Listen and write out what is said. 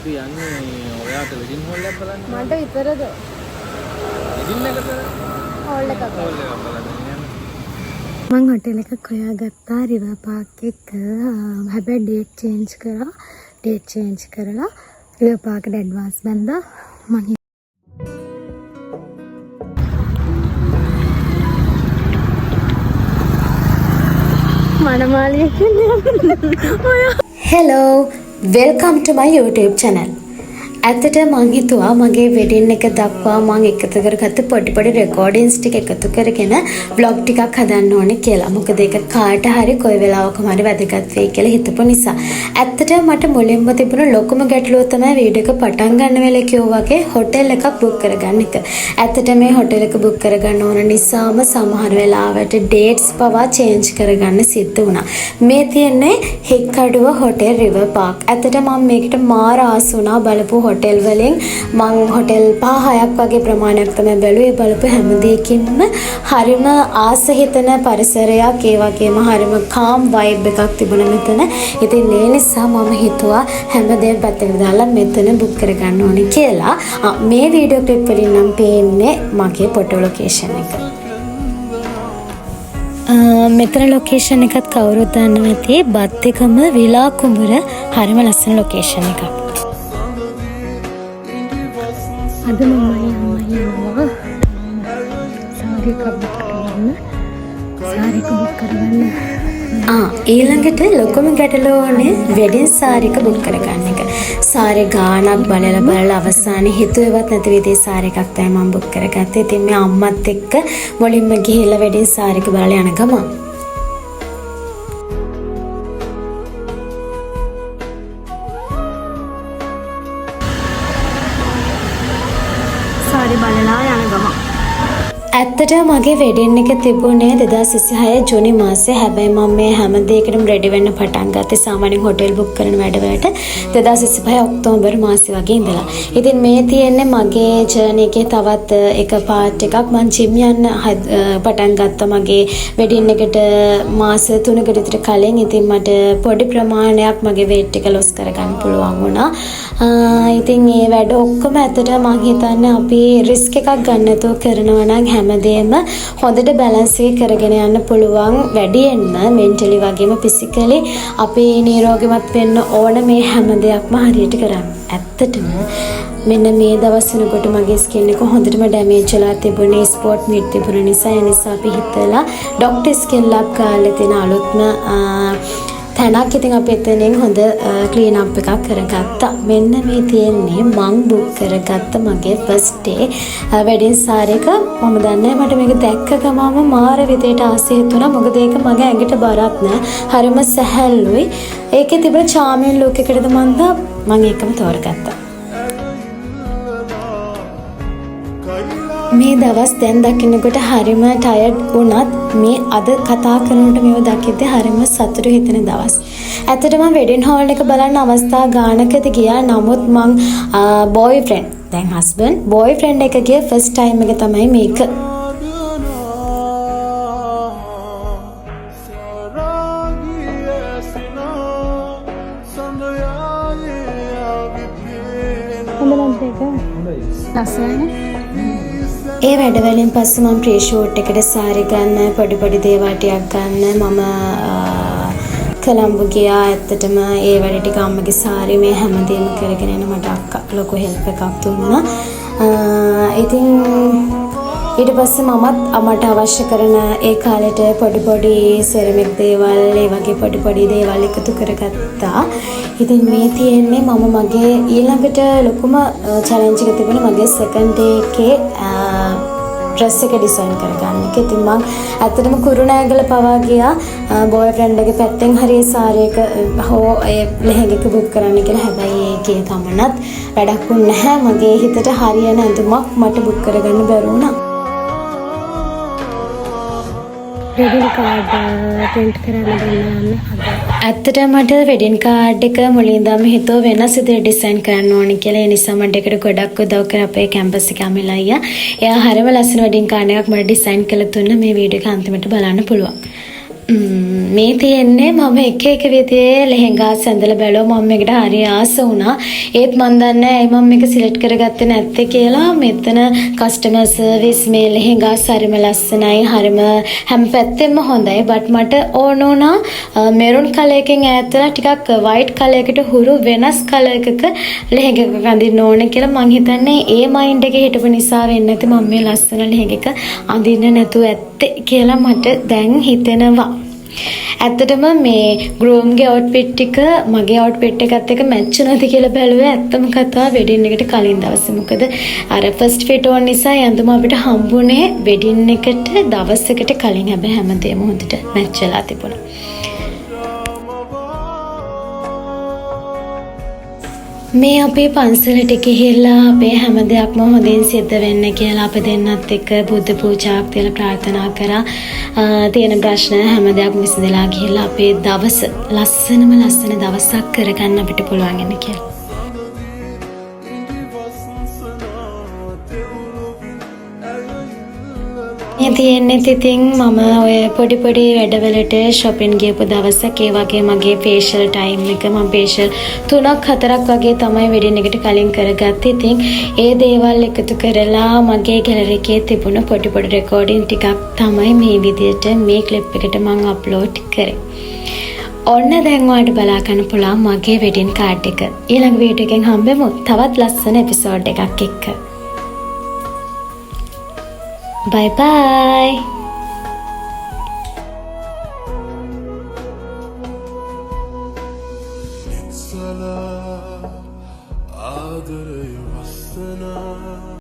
අපි යන්නේ ඔයාට වෙඩින් හෝල් එකක් බලන්න. මට විතරද? වෙඩින් එකට හෝල් එකක්. හෝල් එකක් බලන්න යන්න. මං හොටෙල් එකක් හොයාගත්තා රිවර් පාක් එක. හැබැයි ඩේට් චේන්ජ් කරලා රිවර් පාක්ට ඇඩ්වාන්ස් බැන්දා. මං මනමාලිය කියන්නේ. Hello, welcome to my YouTube channel. ඇත්තට මං හිතුවා මගේ වෙඩින් එක දක්වා මං එකතු කරගත්ත පොඩි රෙකෝඩින්ග්ස් ටික එකතු කරගෙන vlog ටිකක් හදන්න ඕනේ කියලා. මොකද ඒක කාට හරි කොයි වෙලාවකම හරි වැදගත් වෙයි කියලා හිතපු නිසා. ඇත්තට මට මුලින්ම තිබුණ ලොකුම ගැටලුව තමයි වීඩියෝ එක පටන් ගන්න වෙලේ කිව්වා වගේ හොටෙල් එකක් බුක් කරගන්න එක. ඇත්තට මේ හොටෙල් එක බුක් කරගන්න ඕන නිසාම සමහර වෙලාවට ඩේට්ස් පවා චේන්ජ් කරගන්න සිද්ධ වුණා. මේ තියෙන්නේ හික්කඩුව හොටෙල් රිවර් පාක්. ඇත්තට මම මේකට මාර ආස වුණා බලපු හොටෙල් වලින් මං හොටෙල් 5-6ක් වගේ ප්‍රමාණයක් තමයි බැලුවේ. බලපු හැම දෙයකින්ම හරිම ආස හිතෙන පරිසරයක්, ඒ වගේම හරිම කාම් වයිබ් එකක් තිබුණා මෙතන. ඉතින් ඒ නිසා මම හිතුවා හැමදේම පැත්තකට දාලා මෙතන බුක් කරගන්න ඕනේ කියලා. මේ වීඩියෝ ක්ලිප් වලින් නම් පේන්නේ මගේ ෆොටෝ ලොකේෂන් එක. මෙතන ලොකේෂන් එකත් කවුරුත් දන්නේ නැති බත්තිකම විලා කුඹුර හරිම ලස්සන ලොකේෂන් එකක්. අද මමයි අම්මයි සාරි එක බුක් කරගන්න. ඊළඟට ලොකුම ගැටලුවනේ වෙඩින් සාරි එක බුක් කරගන්න එක. සාරි ගාණක් බලලා අවසානයේ හිතුවේවත් නැති විදිහේ සාරි එකක් තමයි මම බුක් කරගත්තේ. ඉතින් මේ අම්මත් එක්ක මුලින්ම ගිහිල්ලා වෙඩින් සාරි එක බලලා යන ගමන් ඇත්තට මගේ වෙඩින් එක තිබුණේ 2026 ජූනි මාසේ. හැබැයි මම මේ හැම දෙයකටම රෙඩි වෙන්න පටන් ගත්තේ සාමාන්‍යයෙන් හොටෙල් බුක් කරන වැඩවලට 2025 ඔක්තෝබර් මාසේ වගේ ඉඳලා. ඉතින් මේ තියෙන්නේ මගේ ජර්නි එකේ තවත් එක පාර්ට් එකක්. මම ජිම් යන්න පටන් ගත්තා මගේ වෙඩින් එකට මාස 3කට විතර කලින්. ඉතින් මට පොඩි ප්‍රමාණයක් මගේ weight එක loss කරගන්න පුළුවන් වුණා. ඉතින් මේ වැඩ ඔක්කොම ඇත්තට මම හිතන්නේ අපි රිස්ක් එකක් ගන්න නැතුව කරනවා නම් හැමදේම හොඳට බැලන්ස් එක කරගෙන යන්න පුළුවන්. වැඩියෙන්ම මෙන්ටලි වගේම ෆිසිකලි අපි නිරෝගීමත් වෙන්න ඕන මේ හැම දෙයක්ම හරියට කරන්න. ඇත්තටම මෙන්න මේ දවස් වෙනකොට මගේ ස්කින් එක හොඳටම ඩැමේජ් වෙලා තිබුණේ ස්පොට් මීට් තිබුණ නිසා. ඒ නිසා අපි හිතලා ડોක්ටර් ස්කින් ලැබ් කාලේ තියෙන අලුත්ම තැනක් ඉතින් අපි එතනින් හොඳ ක්ලීන් අප් එකක් කරගත්තා. මෙන්න මේ තියෙන්නේ මං බුක් කරගත්ත මගේ ෆස්ට් ඩේ වෙඩින් සාරි එක. මම දන්නේ මට මේක දැක්ක ගමම මාර විදියට ආසය හිතුණා. මොකද ඒක මගේ ඇඟට බරක් නෑ. හරිම සැහැල්ලුයි. ඒකේ තිබුණ චාමින් ලුක් එකටද මම ඒකම තෝරගත්තා. මේ දවස් දැන් දකින්නකොට හරිම ටයර්ඩ් වුණත් මේ අද කතා කරනකොට මේව දකිද්දී හරිම සතුටු හිතෙන දවස්. ඇත්තටම වෙඩින් හෝල් එක බලන්න අවස්ථා ගානකදී ගියා. නමුත් මං බොයිෆ්‍රෙන්ඩ් දැන් හස්බන්ඩ් බොයිෆ්‍රෙන්ඩ් එක ගිය ෆස්ට් ටයිම් එක තමයි මේක. ඒ වැඩවලින් පස්සේ මම ප්‍රී ෂූට් එකට සාරි ගන්න, පොඩි දේවල් ටිකක් ගන්න මම කොළඹ ගියා. ඇත්තටම ඒ වැඩ ටික අම්මගේ සාරි මේ හැමදේම කරගෙන යන මට අක්කා ලොකු හෙල්ප් එකක් දුන්නා. ඉතින් ඊට පස්සේ මමත් මට අවශ්‍ය කරන ඒ කාලේට පොඩි සෙරමික් දේවල්, ඒ වගේ පොඩි දේවල් එකතු කරගත්තා. ඉතින් මේ තියෙන්නේ මම මගේ ඊළඟට ලොකුම චැලෙන්ජ් එක තිබුණේ මගේ සෙකන්ඩ් ඩේ එකේ ඩ්‍රෙස් එක ඩිසයින් කරගන්න එක. ඉතින් මම ඇත්තටම කුරුණෑගල පවා ගියා බොයිෆ්‍රෙන්ඩ් ගේ පැත්තෙන් හරි සාරි එක හෝ ඒ ලෙහෙඟක බුක් කරන්න කියලා. හැබැයි ඒකේ තමනත් වැඩක් වුණ නැහැ. මගේ හිතට හරියන ඇඳුමක් මට බුක් කරගන්න බැරි වුණා. වෙඩින් කාඩ් print කරන්න දෙන්න. ඇත්තටම මට වෙඩින් කාඩ් එක මුලින් ඉඳන්ම හිතුව වෙනස් විදිහට ඩිසයින් කරන්න ඕනේ කියලා. ඒ නිසා මට ඒකට ගොඩක් උදව් කරා අපේ කැම්පස් එකේ අමිල අයියා. එයා හරිම ලස්සන වෙඩින් කාඩ් එකක් මට ඩිසයින් කරලා දුන්නා. මේ වීඩියෝ එක අන්තිමට බලන්න පුළුවන්. මේ තියෙන්නේ මම එක විදිහේ ලෙහෙංගා සැඳලා බැලුවා මම මේකට හරි ආස වුණා. ඒත් මන් දන්නේ නැහැ මම මේක සිලෙක්ට් කරගත්තේ නැත්තේ කියලා. මෙතන කස්ටමර් සර්විස් මේ ලෙහෙංගාස් හරිම ලස්සනයි. හරිම හැම පැත්තෙම හොඳයි. බට් මට ඕන වුණා මෙරුන් කලර් එකෙන් ඈත් වෙලා ටිකක් වයිට් කලර් එකට හුරු වෙනස් කලර් එකක ලෙහෙංගාවක් අඳින්න ඕන කියලා මං හිතන්නේ ඒ මයින්ඩ් එකේ හිටපු නිසා වෙන්නේ නැති මම මේ ලස්සන ලෙහෙංගාක අඳින්න නැතුව ඇත්තේ කියලා මට දැන් හිතෙනවා. ඇත්තටම මේ ග්‍රූම්ගේ අවුට්ෆිට් ටික මගේ අවුට්ෆිට් එකත් එක්ක මැච් වෙනවද කියලා බැලුවේ ඇත්තම කතාව වෙඩින් එකට කලින් දවසේ. මොකද අර ෆස්ට් ෆිට ඕන නිසා යඳුම අපිට හම්බුනේ වෙඩින් එකට දවසකට කලින්. හැබැයි හැමදේම හොඳට මැච් වෙලා තිබුණා. මේ අපේ පන්සලට ගිහිල්ලා අපේ හැම දෙයක්ම හොඳින් සිද්ධ වෙන්න කියලා අපි දෙන්නත් එක්ක බුද්ධ පූජාවක් තියලා ප්‍රාර්ථනා කරා. තියෙන ප්‍රශ්න හැම දෙයක්ම විසඳලා ගිහිල්ලා අපේ දවස ලස්සන දවසක් කරගන්න අපිට පුළුවන් වෙන කියලා. තියෙන්නේ ඉතින් මම ඔය පොඩි වැඩවලට shopping ගියපු දවසක් ඒ වගේ මගේ facial time එක මම facial 3-4ක් වගේ තමයි වෙඩින් එකට කලින් කරගත්තේ. ඉතින් ඒ දේවල් එකතු කරලා මගේ gallery එකේ තිබුණ පොඩි recording ටිකක් තමයි මේ විදිහට මේ clip එකට මම upload කරේ. ඔන්න දැන් ඔයාලට බලා ගන්න පුළුවන් මගේ wedding card එක. ඊළඟ වීඩියෝ එකෙන් හම්බෙමු තවත් ලස්සන episode එකක් එක්ක. Bye bye.